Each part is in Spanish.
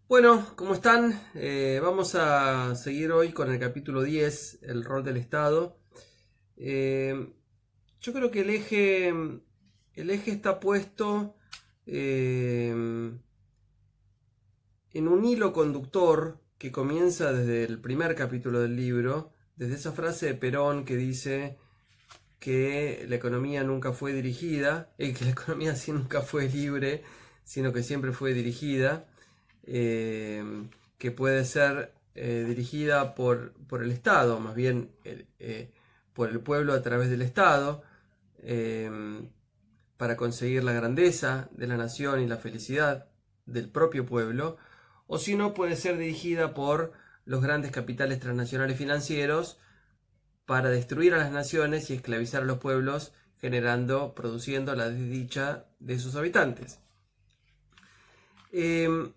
Bueno, ¿cómo están? Vamos a seguir hoy con el capítulo 10, el rol del Estado. Eh, yo creo que el eje está puesto en un hilo conductor que comienza desde el primer capítulo del libro, desde esa frase de Perón que dice que la economía nunca fue dirigida, que la economía sí nunca fue libre, sino que siempre fue dirigida, eh, que puede ser dirigida por el Estado, más bien por el pueblo a través del Estado, eh, para conseguir la grandeza de la nación y la felicidad del propio pueblo, o si no puede ser dirigida por los grandes capitales transnacionales financieros para destruir a las naciones y esclavizar a los pueblos, produciendo la desdicha de sus habitantes. Eh,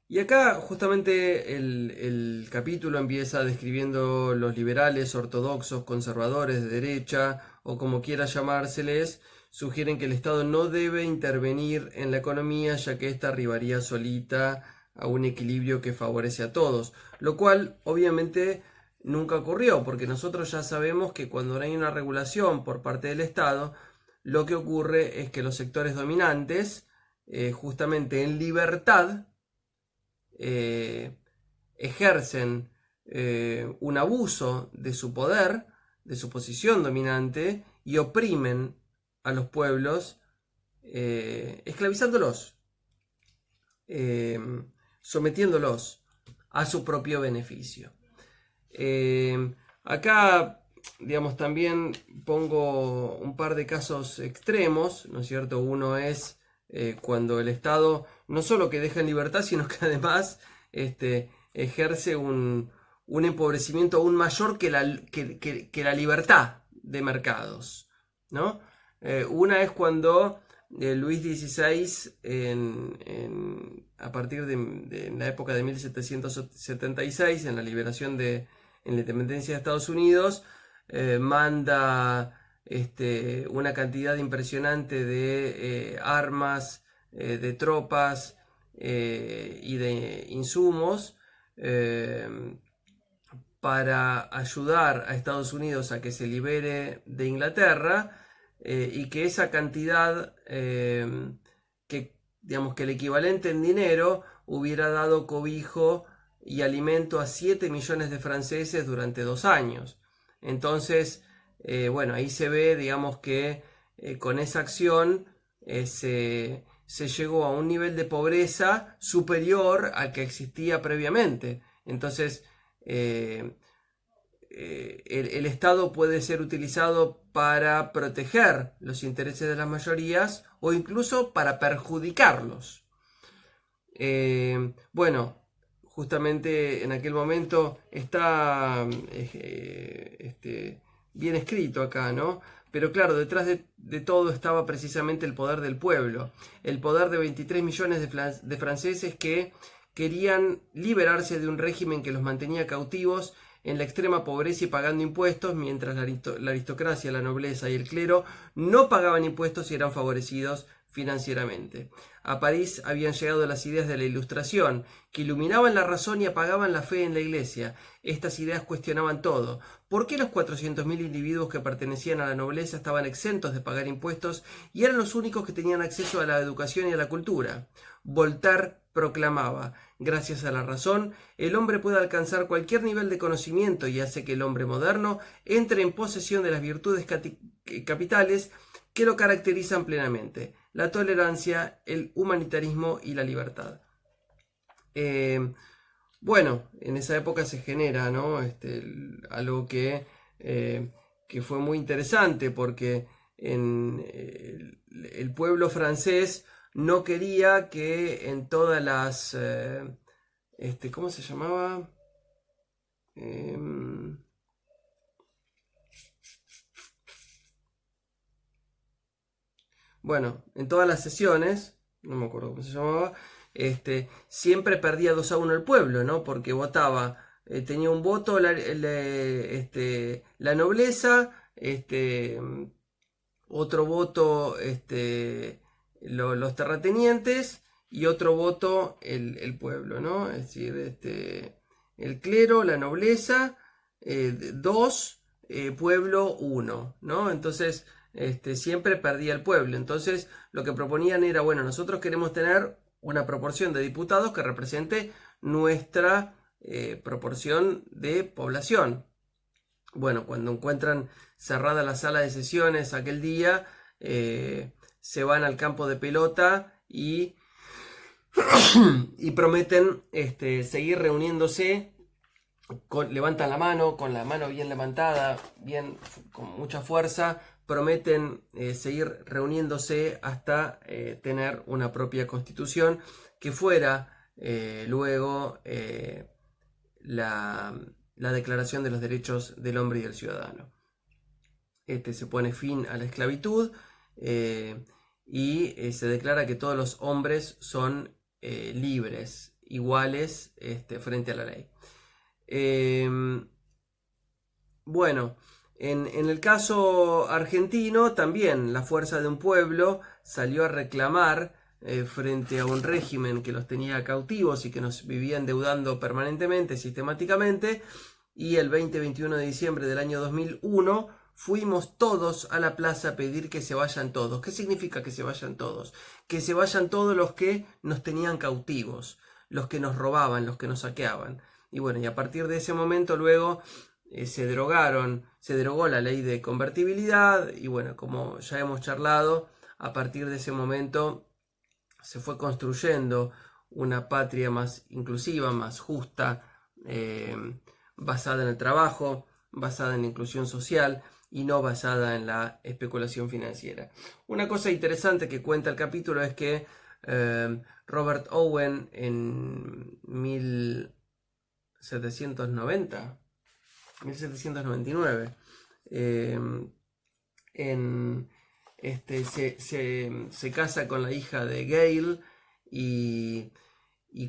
y acá justamente el capítulo empieza describiendo los liberales, ortodoxos, conservadores de derecha o como quiera llamárseles, sugieren que el Estado no debe intervenir en la economía ya que ésta arribaría solita a un equilibrio que favorece a todos, lo cual obviamente nunca ocurrió porque nosotros ya sabemos que cuando no hay una regulación por parte del Estado, lo que ocurre es que los sectores dominantes, justamente en libertad, eh, ejercen un abuso de su poder, de su posición dominante, y oprimen a los pueblos, esclavizándolos, eh, sometiéndolos a su propio beneficio. Acá, digamos, también pongo un par de casos extremos, ¿no es cierto? Uno es cuando el Estado no solo que deja en libertad, sino que además ejerce un empobrecimiento aún mayor que la libertad de mercados, ¿no? Una es cuando Luis XVI, a partir de la época de 1776, en la liberación en la independencia de Estados Unidos, manda una cantidad impresionante de armas, de tropas y de insumos eh, para ayudar a Estados Unidos a que se libere de Inglaterra, y que esa cantidad, digamos que el equivalente en dinero hubiera dado cobijo y alimento a 7 millones de franceses durante 2 años. Entonces, bueno, ahí se ve, digamos que con esa acción se llegó a un nivel de pobreza superior al que existía previamente. Entonces, eh, el Estado puede ser utilizado para proteger los intereses de las mayorías o incluso para perjudicarlos. Bueno, justamente en aquel momento está bien escrito acá, ¿no? Pero claro, detrás de todo estaba precisamente el poder del pueblo, el poder de 23 millones de franceses que querían liberarse de un régimen que los mantenía cautivos en la extrema pobreza y pagando impuestos, mientras la aristocracia, la nobleza y el clero no pagaban impuestos y eran favorecidos financieramente. A París habían llegado las ideas de la Ilustración, que iluminaban la razón y apagaban la fe en la Iglesia. Estas ideas cuestionaban todo. ¿Por qué los 400.000 individuos que pertenecían a la nobleza estaban exentos de pagar impuestos y eran los únicos que tenían acceso a la educación y a la cultura? Voltaire proclamaba: gracias a la razón, el hombre puede alcanzar cualquier nivel de conocimiento y hace que el hombre moderno entre en posesión de las virtudes capitales que lo caracterizan plenamente: la tolerancia, el humanitarismo y la libertad. Eh, bueno, en esa época se genera, ¿no? Algo que fue muy interesante porque el pueblo francés no quería que en todas las... ¿cómo se llamaba? Eh, bueno, en todas las sesiones, no me acuerdo cómo se llamaba, siempre perdía 2-1 el pueblo, ¿no? Porque votaba, tenía un voto la nobleza, otro voto los terratenientes y otro voto el pueblo, ¿no? Es decir, el clero, la nobleza, 2, pueblo 1, ¿no? Entonces, siempre perdía el pueblo. Entonces, lo que proponían era, bueno, nosotros queremos tener una proporción de diputados que represente nuestra proporción de población. Bueno, cuando encuentran cerrada la sala de sesiones aquel día, se van al campo de pelota y prometen seguir reuniéndose, levantan la mano, con la mano bien levantada, bien con mucha fuerza, prometen seguir reuniéndose hasta tener una propia constitución que fuera luego la Declaración de los Derechos del Hombre y del Ciudadano. Se pone fin a la esclavitud y se declara que todos los hombres son libres, iguales frente a la ley. Bueno, en el caso argentino también la fuerza de un pueblo salió a reclamar frente a un régimen que los tenía cautivos y que nos vivía endeudando permanentemente, sistemáticamente, y el 20-21 de diciembre del año 2001 fuimos todos a la plaza a pedir que se vayan todos. ¿Qué significa que se vayan todos? Que se vayan todos los que nos tenían cautivos, los que nos robaban, los que nos saqueaban. Y bueno, y a partir de ese momento luego se derogó la ley de convertibilidad y bueno, como ya hemos charlado, a partir de ese momento se fue construyendo una patria más inclusiva, más justa, basada en el trabajo, basada en la inclusión social y no basada en la especulación financiera. Una cosa interesante que cuenta el capítulo es que Robert Owen en 1799 se casa con la hija de Gale y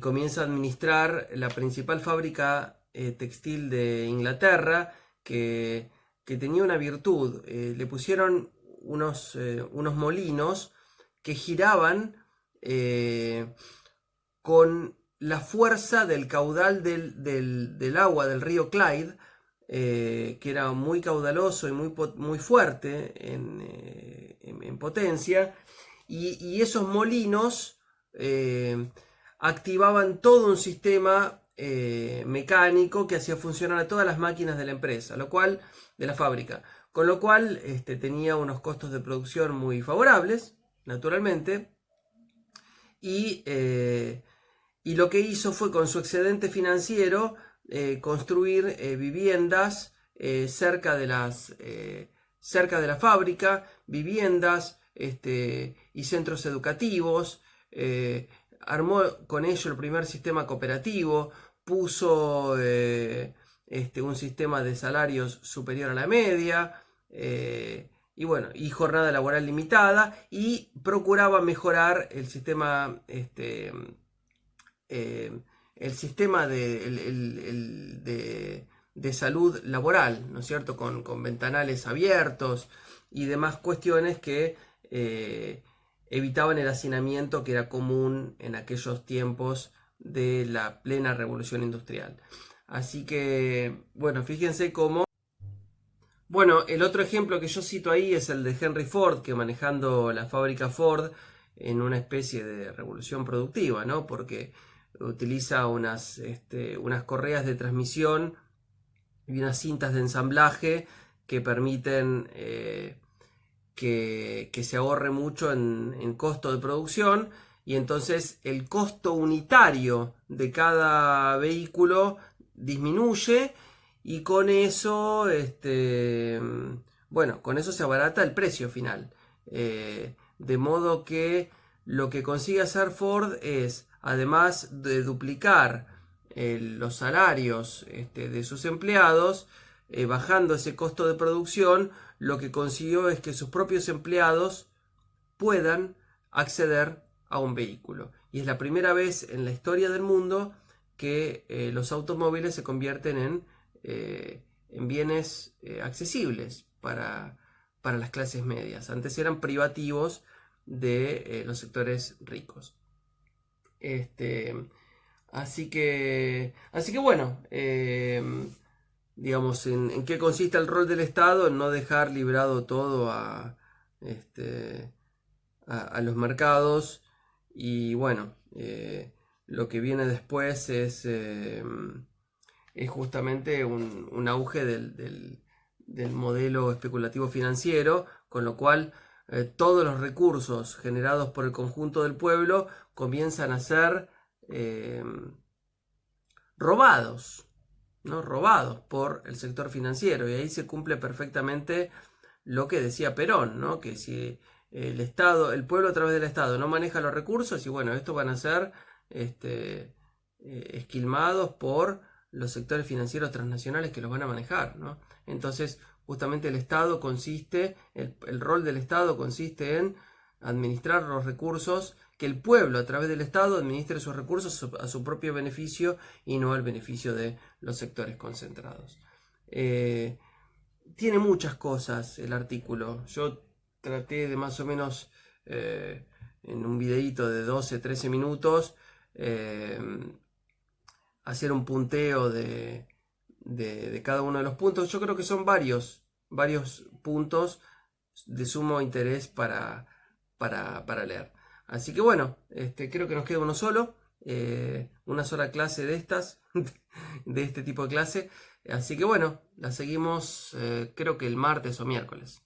comienza a administrar la principal fábrica textil de Inglaterra que tenía una virtud. Le pusieron unos molinos que giraban con la fuerza del caudal del agua del río Clyde, que era muy caudaloso y muy fuerte en potencia, y esos molinos activaban todo un sistema mecánico que hacía funcionar a todas las máquinas de la empresa, de la fábrica, con lo cual tenía unos costos de producción muy favorables, naturalmente, y lo que hizo fue, con su excedente financiero, construir viviendas cerca de la fábrica, viviendas y centros educativos, armó con ello el primer sistema cooperativo, puso un sistema de salarios superior a la media, y bueno, y jornada laboral limitada, y procuraba mejorar el sistema de salud laboral, ¿no es cierto? Con ventanales abiertos y demás cuestiones que evitaban el hacinamiento que era común en aquellos tiempos de la plena revolución industrial. Así que, bueno, fíjense cómo... Bueno, el otro ejemplo que yo cito ahí es el de Henry Ford, que manejando la fábrica Ford en una especie de revolución productiva, ¿no? Porque utiliza unas correas de transmisión y unas cintas de ensamblaje que permiten que se ahorre mucho en costo de producción, y entonces el costo unitario de cada vehículo disminuye, y con eso con eso se abarata el precio final, de modo que lo que consigue hacer Ford es, además de duplicar los salarios de sus empleados, bajando ese costo de producción, lo que consiguió es que sus propios empleados puedan acceder a un vehículo. Y es la primera vez en la historia del mundo que los automóviles se convierten en bienes accesibles para las clases medias. Antes eran privativos de los sectores ricos. Así que bueno, digamos, en qué consiste el rol del Estado, en no dejar librado todo este, a los mercados. Y bueno, lo que viene después es justamente un auge del modelo especulativo financiero, con lo cual todos los recursos generados por el conjunto del pueblo comienzan a ser eh, robados, ¿no? Robados por el sector financiero. Y ahí se cumple perfectamente lo que decía Perón, ¿no? Que si el Estado, el pueblo a través del Estado no maneja los recursos, y bueno, estos van a ser esquilmados por los sectores financieros transnacionales que los van a manejar, ¿no? Entonces, justamente el Estado consiste, el rol del Estado consiste en administrar los recursos, que el pueblo a través del Estado administre sus recursos a su propio beneficio y no al beneficio de los sectores concentrados. Tiene muchas cosas el artículo. Yo traté de más o menos en un videíto de 12-13 minutos eh, hacer un punteo de cada uno de los puntos. Yo creo que son varios puntos de sumo interés para leer. Así que bueno, creo que nos queda uno solo, una sola clase de estas, de este tipo de clase. Así que bueno, la seguimos creo que el martes o miércoles.